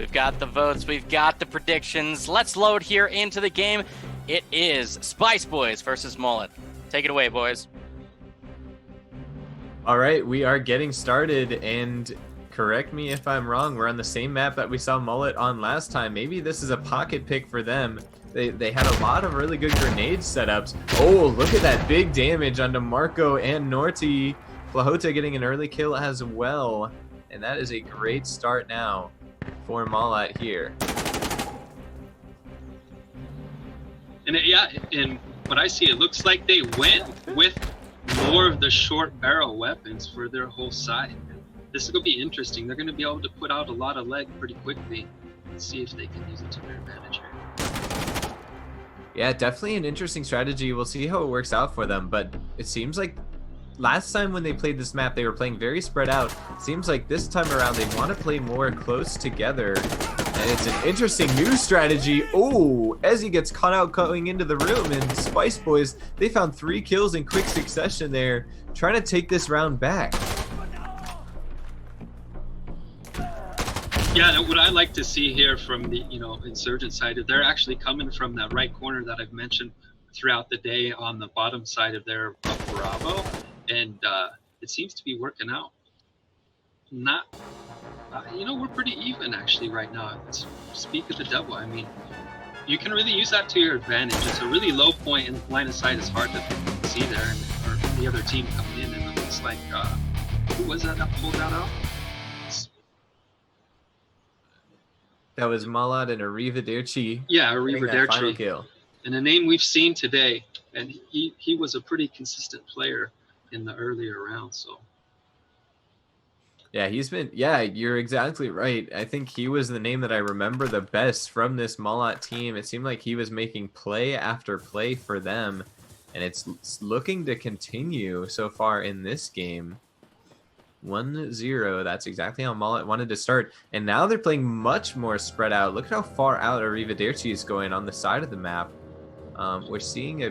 We've got the votes. We've got the predictions. Let's load here into the game. It is Spice Boys versus Molot. Take it away, boys. All right, we are getting started, and correct me if I'm wrong, we're on the same map that we saw Molot on last time. Maybe this is a pocket pick for them. They had a lot of really good grenade setups. Oh, look at that big damage onto Marco and Norty. Plahota getting an early kill as well, and that is a great start now for Molot here. And in what I see, it looks like they went with more of the short barrel weapons for their whole side. This is going to be interesting. They're going to be able to put out a lot of leg pretty quickly and see if they can use it to their advantage here. Yeah, definitely an interesting strategy. We'll see how it works out for them, but it seems like last time when they played this map, they were playing very spread out. Seems like this time around, they want to play more close together. And it's an interesting new strategy. Oh, Ezzy gets caught out going into the room, and Spice Boys, they found 3 kills in quick succession there, trying to take this round back. Yeah, what I like to see here from the insurgent side, they're actually coming from that right corner that I've mentioned throughout the day on the bottom side of their Bravo, and it seems to be working out. We're pretty even actually right now. Speak of the devil. I mean, you can really use that to your advantage. It's a really low point, and line of sight is hard to see there, or the other team coming in, and it looks like who was that pulled that out? That was Molot and Arrivederci. Yeah, Arrivederci. Kill. And a name we've seen today, and he was a pretty consistent player in the earlier rounds. So. Yeah, you're exactly right. I think he was the name that I remember the best from this Molot team. It seemed like he was making play after play for them, and it's looking to continue so far in this game. 1-0, that's exactly how Molot wanted to start, and now they're playing much more spread out. Look at how far out Arrivederci is going on the side of the map. We're seeing a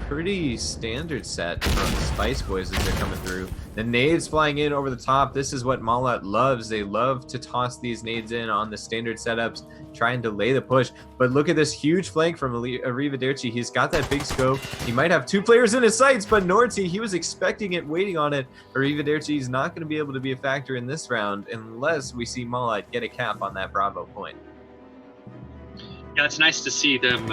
pretty standard set from Spice Boys as they're coming through. The nades flying in over the top. This is what Molot loves. They love to toss these nades in on the standard setups, try and delay the push. But look at this huge flank from Arrivederci. He's got that big scope. He might have 2 players in his sights, but Norty, he was expecting it, waiting on it. Arrivederci is not going to be able to be a factor in this round unless we see Molot get a cap on that Bravo point. Yeah, it's nice to see them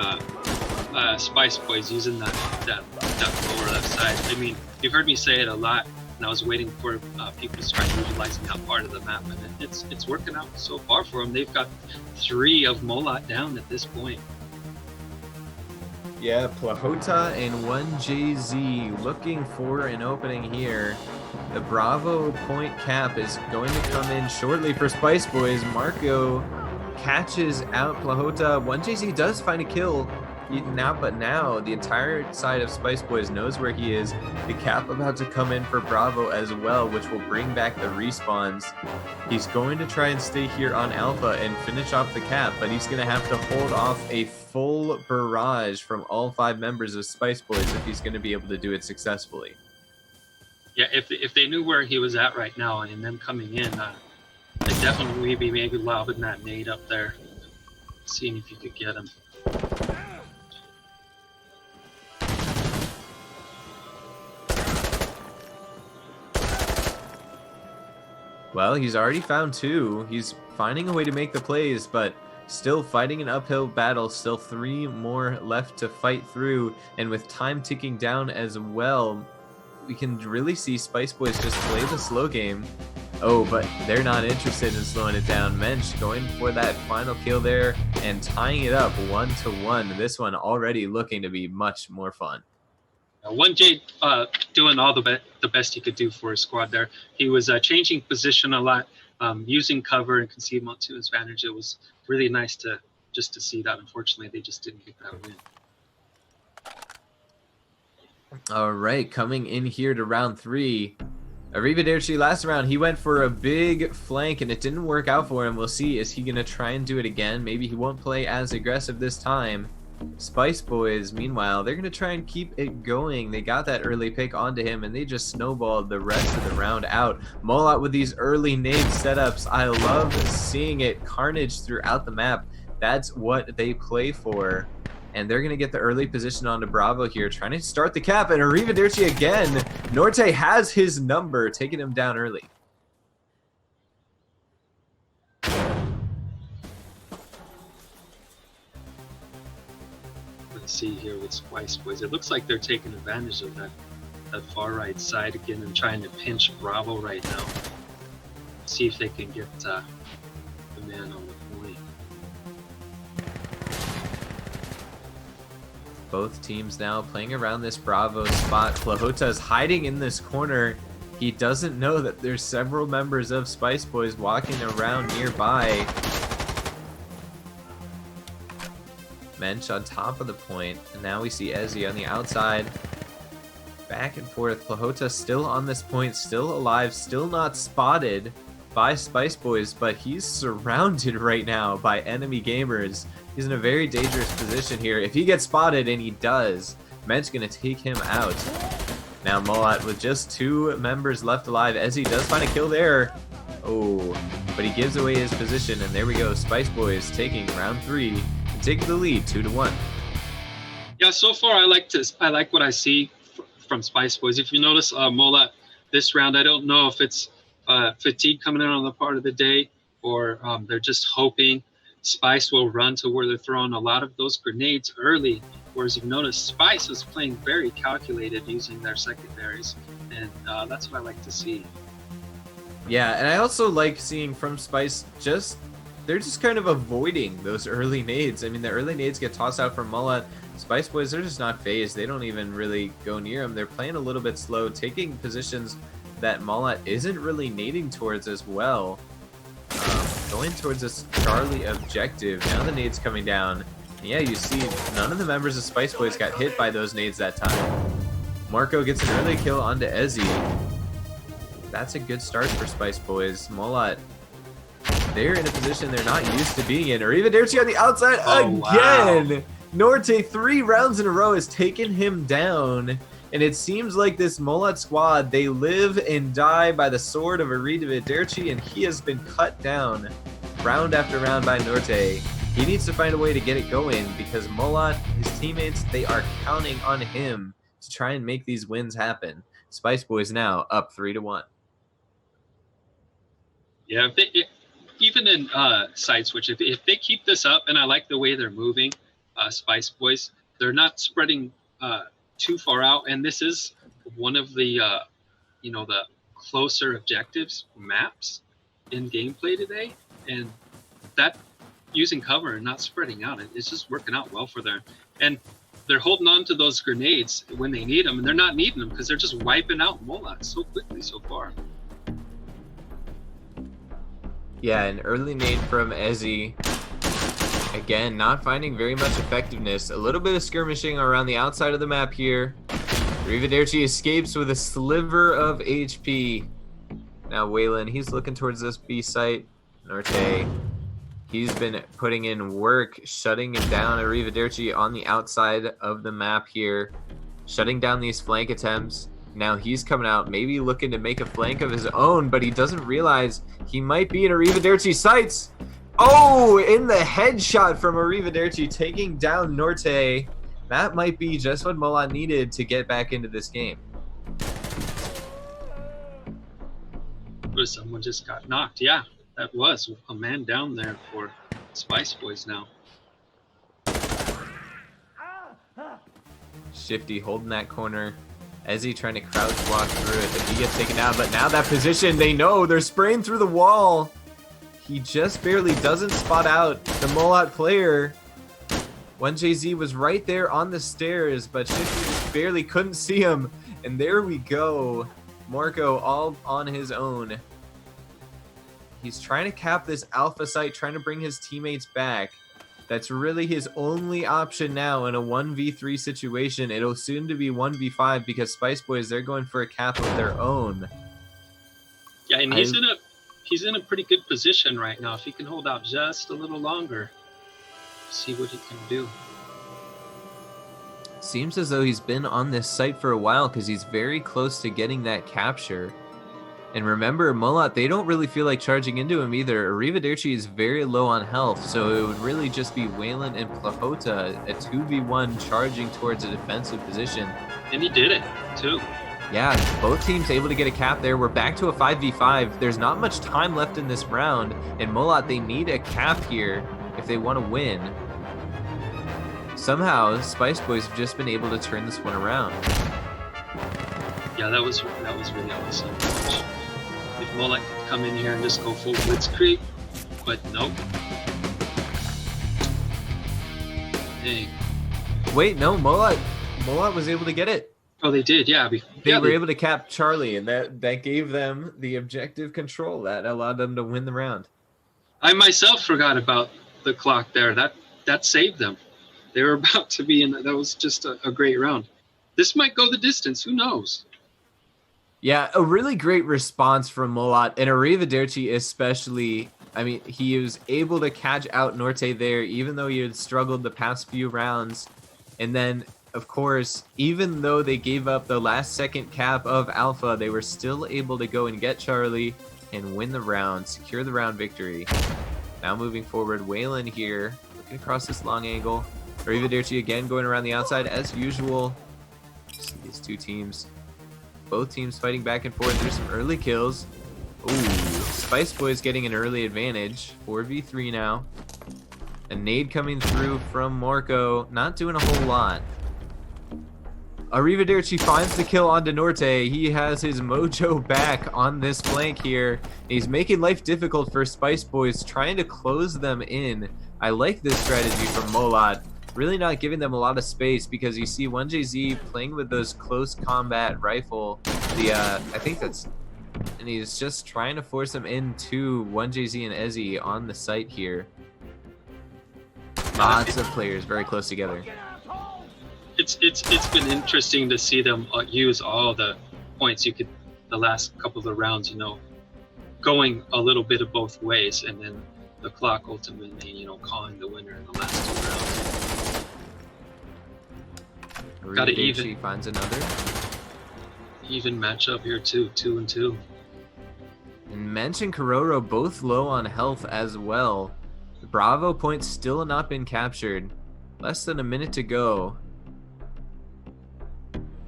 Spice Boys using that lower left side. I mean, you've heard me say it a lot, and I was waiting for people to start utilizing that part of the map, and it's working out so far for them. They've got 3 of Molot down at this point. Yeah, Plahota and 1JZ looking for an opening here. The Bravo point cap is going to come in shortly for Spice Boys. Marco catches out Plahota. 1JZ does find a kill. But now the entire side of Spice Boys knows where he is. The cap about to come in for Bravo as well, which will bring back the respawns. He's going to try and stay here on Alpha and finish off the cap, but he's going to have to hold off a full barrage from all 5 members of Spice Boys if he's going to be able to do it successfully. Yeah, if they knew where he was at right now and them coming in, they'd definitely be maybe lobbing that nade up there, seeing if you could get him. Well, he's already found 2. He's finding a way to make the plays, but still fighting an uphill battle. Still 3 more left to fight through, and with time ticking down as well, we can really see Spice Boys just play the slow game. Oh, but they're not interested in slowing it down. Mensch going for that final kill there and tying it up 1-1. This one already looking to be much more fun. 1J doing all the best he could do for his squad there. He was changing position a lot, using cover and concealment to his advantage. It was really nice to see that. Unfortunately, they just didn't get that win. All right, coming in here to round 3. Arrivederci last round, he went for a big flank and it didn't work out for him. We'll see, is he going to try and do it again? Maybe he won't play as aggressive this time. Spice Boys, meanwhile, they're going to try and keep it going. They got that early pick onto him, and they just snowballed the rest of the round out. Molot with these early nade setups. I love seeing it. Carnage throughout the map. That's what they play for. And they're going to get the early position onto Bravo here, trying to start the cap. And Arrivederci again. Norte has his number, taking him down early. See here with Spice Boys, it looks like they're taking advantage of that far right side again and trying to pinch Bravo right now. See if they can get the man on the point. Both teams now playing around this Bravo spot. Plahota's hiding in this corner. He doesn't know that there's several members of Spice Boys walking around nearby. Mensch on top of the point, and now we see Ezzy on the outside. Back and forth. Plahota still on this point, still alive, still not spotted by Spice Boys, but he's surrounded right now by enemy gamers. He's in a very dangerous position here. If he gets spotted, and he does, Mensch gonna take him out. Now Molot with just 2 members left alive. Ezzy does find a kill there. Oh, but he gives away his position, and there we go. Spice Boys taking round 3. Taking the lead 2-1. Yeah, so far I like what I see from Spice Boys. If you notice, Molot this round, I don't know if it's fatigue coming in on the part of the day, or they're just hoping Spice will run to where they're throwing a lot of those grenades early. Whereas you've noticed Spice is playing very calculated using their secondaries, and that's what I like to see. Yeah, and I also like seeing from Spice they're just kind of avoiding those early nades. I mean, the early nades get tossed out from Molot. Spice Boys, they're just not phased. They don't even really go near them. They're playing a little bit slow, taking positions that Molot isn't really nading towards as well. Going towards this Charlie objective. Now the nades coming down. And yeah, you see none of the members of Spice Boys got hit by those nades that time. Marco gets an early kill onto Ezzy. That's a good start for Spice Boys. Molot, they're in a position they're not used to being in. Arrivederci on the outside again. Wow. Norte 3 rounds in a row has taken him down. And it seems like this Molot squad, they live and die by the sword of Arrivederci, and he has been cut down round after round by Norte. He needs to find a way to get it going because Molot, his teammates, they are counting on him to try and make these wins happen. Spice Boys now up 3-1. Yeah, even in side switch, if they keep this up, and I like the way they're moving, Spice Boys, they're not spreading too far out, and this is one of the the closer objectives maps in gameplay today, and that using cover and not spreading out, it's just working out well for them. And they're holding on to those grenades when they need them, and they're not needing them because they're just wiping out Molot so quickly so far. Yeah, an early nade from Ezzy. Again, not finding very much effectiveness. A little bit of skirmishing around the outside of the map here. Arrivederci escapes with a sliver of HP. Now Waylon, he's looking towards this B site. Norte, he's been putting in work, shutting him down. Arrivederci on the outside of the map here, shutting down these flank attempts. Now he's coming out, maybe looking to make a flank of his own, but he doesn't realize he might be in Arrivederci's sights. Oh, in the headshot from Arrivederci, taking down Norte. That might be just what Molot needed to get back into this game. Someone just got knocked. Yeah, that was a man down there for Spice Boys now. Shifty holding that corner. Ezzy trying to crouch walk through it, but he gets taken down. But now that position, they know they're spraying through the wall. He just barely doesn't spot out the Molot player. 1JZ was right there on the stairs, but Shifty just barely couldn't see him. And there we go. Marco all on his own. He's trying to cap this alpha site, trying to bring his teammates back. That's really his only option now in a 1v3 situation. It'll soon to be 1v5 because Spice Boys, they're going for a cap of their own. Yeah, and he's in a pretty good position right now. If he can hold out just a little longer, see what he can do. Seems as though he's been on this site for a while because he's very close to getting that capture. And remember, Molot, they don't really feel like charging into him either. Arrivederci is very low on health, so it would really just be Wayland and Plahota, a 2v1 charging towards a defensive position. And he did it, too. Yeah, both teams able to get a cap there. We're back to a 5v5. There's not much time left in this round, and Molot, they need a cap here if they want to win. Somehow, Spice Boys have just been able to turn this one around. Yeah, that was really awesome. If Molot could come in here and just go full blitzkrieg, but nope. Dang. Wait, no, Molot was able to get it. Oh, they did, yeah. They were able to cap Charlie, and that gave them the objective control that allowed them to win the round. I myself forgot about the clock there. That saved them. They were about to be in. That was just a great round. This might go the distance. Who knows? Yeah, a really great response from Molot, and Arrivederci especially. I mean, he was able to catch out Norte there, even though he had struggled the past few rounds. And then, of course, even though they gave up the last second cap of Alpha, they were still able to go and get Charlie and win the round, secure the round victory. Now moving forward, Wayland here, looking across this long angle. Arrivederci again going around the outside as usual. See these two teams. Both teams fighting back and forth. There's some early kills. Ooh, Spice Boys getting an early advantage. 4v3 now. A nade coming through from Marco. Not doing a whole lot. Arrivederci finds the kill onto Norte. He has his mojo back on this flank here. He's making life difficult for Spice Boys, trying to close them in. I like this strategy from Molot. Really not giving them a lot of space because you see 1JZ playing with those close combat rifle. I think that's... And he's just trying to force them into 1JZ and Ezzy on the site here. Lots of players very close together. It's been interesting to see them use all the points you could the last couple of rounds, going a little bit of both ways, and then the clock ultimately, calling the winner in the last two rounds. Got to even finds another even matchup here too, 2-2. And Mensch and Kororo both low on health as well. The Bravo point still not been captured. Less than a minute to go.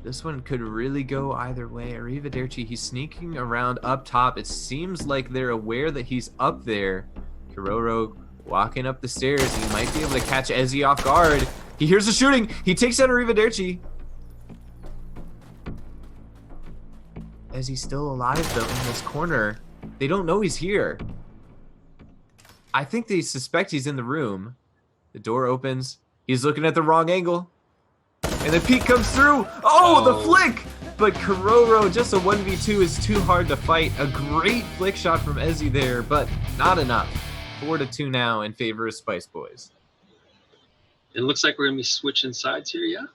This one could really go either way. Arrivederci, he's sneaking around up top. It seems like they're aware that he's up there. Kororo walking up the stairs. He might be able to catch Ezzy off guard. He hears the shooting. He takes out Arrivederci. Ezzy's still alive though in this corner. They don't know he's here. I think they suspect he's in the room. The door opens. He's looking at the wrong angle. And the peek comes through. Oh, the flick! But Kororo, just a 1v2 is too hard to fight. A great flick shot from Ezzy there, but not enough. 4-2 now in favor of Spice Boys. It looks like we're going to be switching sides here, yeah?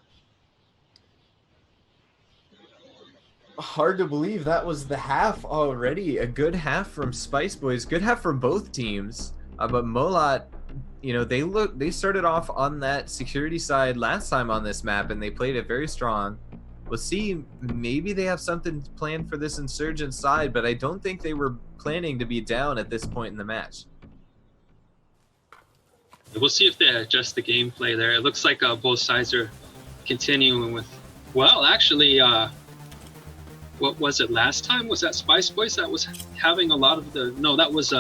Hard to believe that was the half already. A good half from Spice Boys. Good half from both teams. But Molot, they started off on that security side last time on this map, and they played it very strong. We'll see. Maybe they have something planned for this Insurgent side, but I don't think they were planning to be down at this point in the match. We'll see if they adjust the gameplay there. It looks like both sides are continuing with... Well, actually, what was it last time? Was that Spice Boys that was having a lot of the... No, that was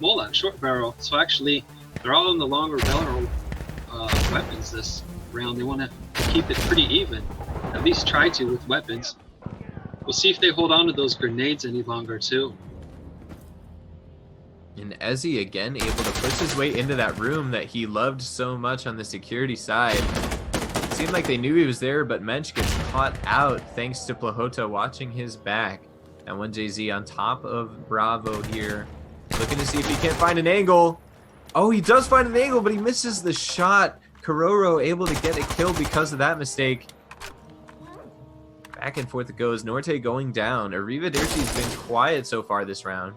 Molot, short barrel. So actually, they're all in the longer barrel weapons this round. They want to keep it pretty even. At least try to with weapons. We'll see if they hold on to those grenades any longer, too. And Ezzy again able to push his way into that room that he loved so much on the security side. It seemed like they knew he was there, but Mensch gets caught out thanks to Plahota watching his back. And 1JZ on top of Bravo here, looking to see if he can't find an angle. Oh, he does find an angle, but he misses the shot. Kororo able to get a kill because of that mistake. Back and forth it goes. Norte going down. Arrivederci's been quiet so far this round.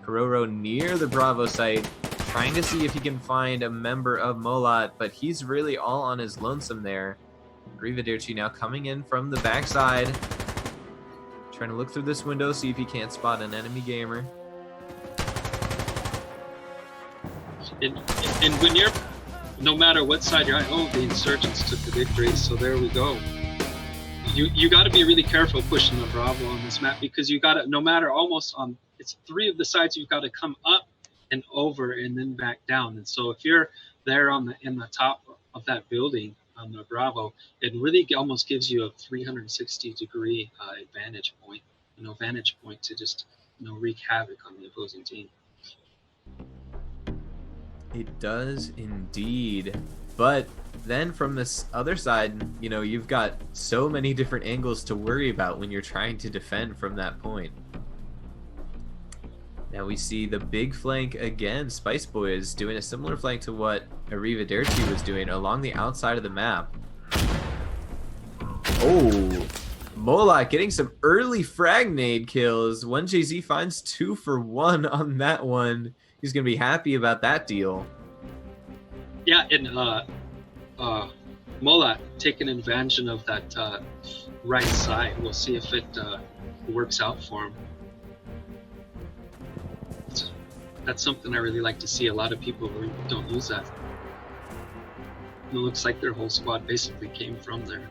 Kororo near the Bravo site, trying to see if he can find a member of Molot, but he's really all on his lonesome there. Arrivederci now coming in from the backside. Trying to look through this window, see if he can't spot an enemy gamer. And when you're, no matter what side you're on, oh, the insurgents took the victory, so there we go. You got to be really careful pushing the Bravo on this map, because you got to, no matter almost on, it's 3 of the sides, you've got to come up and over and then back down. And so if you're there on the in the top of that building on the Bravo, it really almost gives you a 360-degree vantage point to just wreak havoc on the opposing team. It does indeed. But then from this other side, you've got so many different angles to worry about when you're trying to defend from that point. Now we see the big flank again. Spice Boys doing a similar flank to what Arrivederci was doing along the outside of the map. Oh, Molot getting some early frag nade kills. 1JZ finds 2 for 1 on that one. He's going to be happy about that deal. Yeah, and Molot taking advantage of that right side. We'll see if it works out for him. That's something I really like to see. A lot of people don't use that. It looks like their whole squad basically came from there.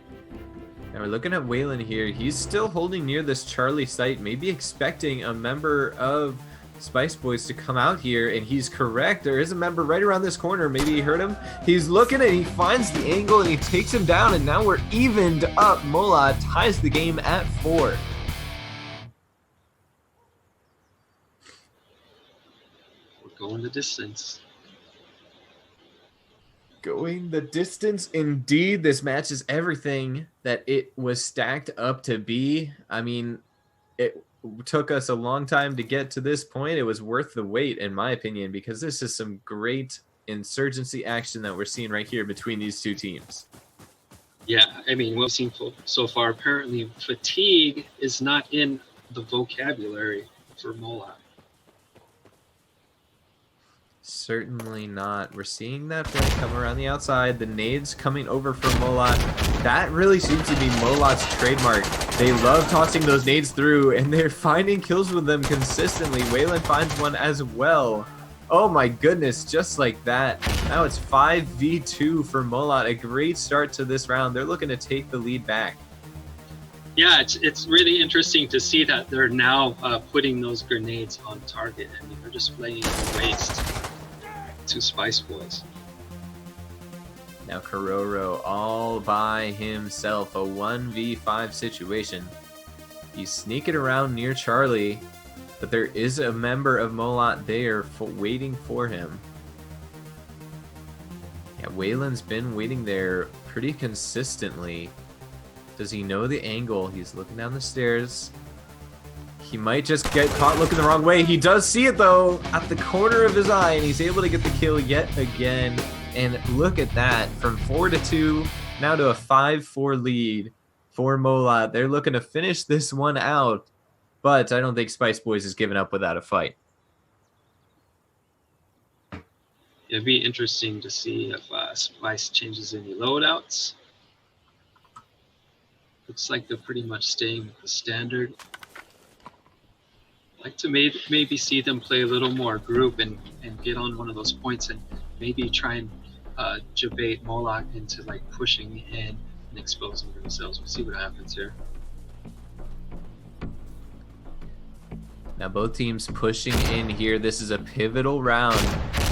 Now we're looking at Wayland here. He's still holding near this Charlie site, maybe expecting a member of Spice Boys to come out here, and he's correct. There is a member right around this corner. Maybe he heard him. He's looking and he finds the angle and he takes him down, and now we're evened up. Molot ties the game at 4. Going the distance. Going the distance indeed. This match is everything that it was stacked up to be. I mean, it took us a long time to get to this point. It was worth the wait, in my opinion, because this is some great insurgency action that we're seeing right here between these two teams. Yeah, I mean, what we've seen so far, apparently fatigue is not in the vocabulary for Molot. Certainly not. We're seeing that flank come around the outside. The nades coming over from Molot. That really seems to be Molot's trademark. They love tossing those nades through, and they're finding kills with them consistently. Wayland finds one as well. Oh my goodness, just like that. Now it's 5v2 for Molot. A great start to this round. They're looking to take the lead back. Yeah, it's really interesting to see that they're now putting those grenades on target. I mean, they're just laying waste to Spice Boys. Now Kororo all by himself, a 1v5 situation. He's sneaking around near Charlie, but there is a member of Molot there waiting for him. Yeah, Wayland's been waiting there pretty consistently. Does he know the angle? He's looking down the stairs. He might just get caught looking the wrong way. He does see it though, at the corner of his eye, and he's able to get the kill yet again. And look at that, from 4-2 now to a 5-4 lead for Molot. They're looking to finish this one out, but I don't think Spice Boys is giving up without a fight. It'd be interesting to see if Spice changes any loadouts. Looks like they're pretty much staying with the standard. I'd like to maybe see them play a little more group and get on one of those points and maybe try and debate Molot into like pushing in and exposing themselves. We'll see what happens here. Now both teams pushing in here. This is a pivotal round.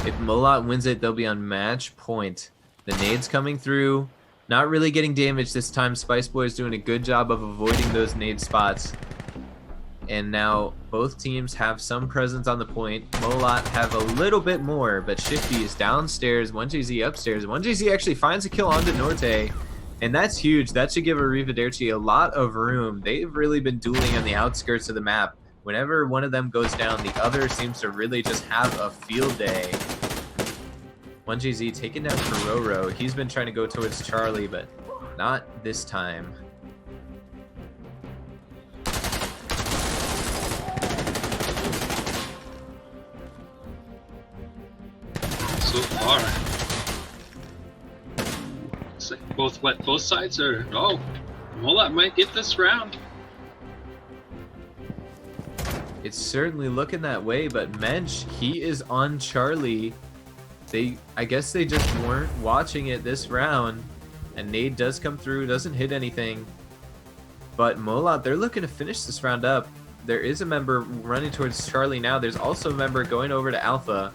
If Molot wins it, they'll be on match point. The nades coming through. Not really getting damaged this time. Spice Boys doing a good job of avoiding those nade spots. And now both teams have some presence on the point. Molot have a little bit more, but Shifty is downstairs, 1JZ upstairs. 1JZ actually finds a kill onto Norte, and that's huge. That should give Arrivederci a lot of room. They've really been dueling on the outskirts of the map. Whenever one of them goes down, the other seems to really just have a field day. 1JZ taking down Kororo. He's been trying to go towards Charlie, but not this time. So far, looks like both sides are. Oh, Molot might get this round. It's certainly looking that way, but Mensch, he is on Charlie. I guess they just weren't watching it this round, and Nade does come through, doesn't hit anything. But Molot, they're looking to finish this round up. There is a member running towards Charlie now. There's also a member going over to Alpha.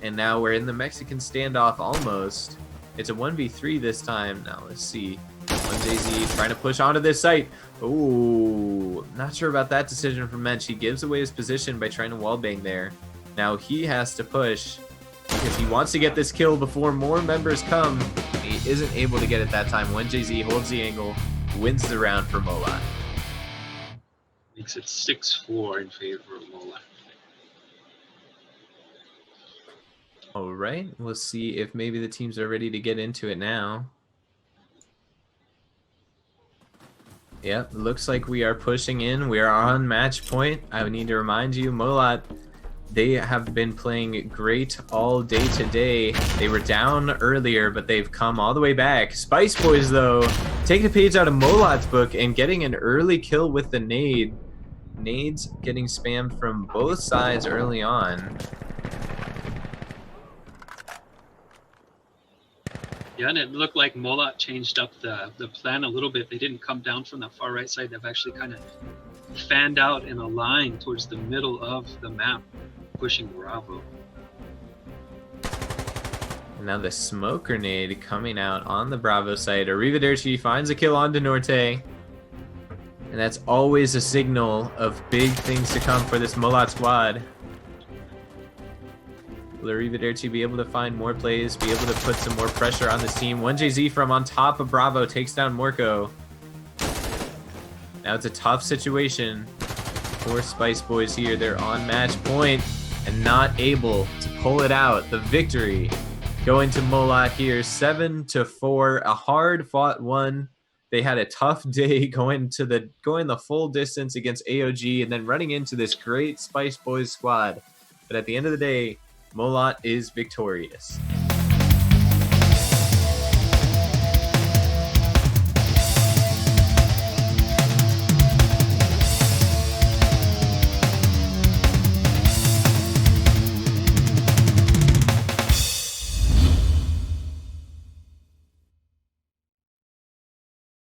And now we're in the Mexican standoff almost. It's a 1v3 this time. Now let's see. 1JZ trying to push onto this site. Ooh, not sure about that decision from Mensch. He gives away his position by trying to wallbang there. Now he has to push because he wants to get this kill before more members come. He isn't able to get it that time. 1JZ holds the angle, wins the round for Molot. Makes it 6-4 in favor of Molot. All right, we'll see if maybe the teams are ready to get into it now. Yep, looks like we are pushing in. We are on match point. I need to remind you, Molot, they have been playing great all day today. They were down earlier, but they've come all the way back. Spice Boys, though, taking a page out of Molot's book and getting an early kill with the nade. Nades getting spammed from both sides early on. Yeah, and it looked like Molot changed up the plan a little bit. They didn't come down from the far right side. They've actually kind of fanned out in a line towards the middle of the map, pushing Bravo. And now the smoke grenade coming out on the Bravo side. Arrivederci finds a kill on De Norte. And that's always a signal of big things to come for this Molot squad. Will Arrivederci be able to find more plays, be able to put some more pressure on this team? 1JZ from on top of Bravo takes down Morco. Now it's a tough situation for Spice Boys here. They're on match point and not able to pull it out. The victory going to Molot here, 7-4, a hard-fought one. They had a tough day going the full distance against AOG and then running into this great Spice Boys squad. But at the end of the day, Molot is victorious.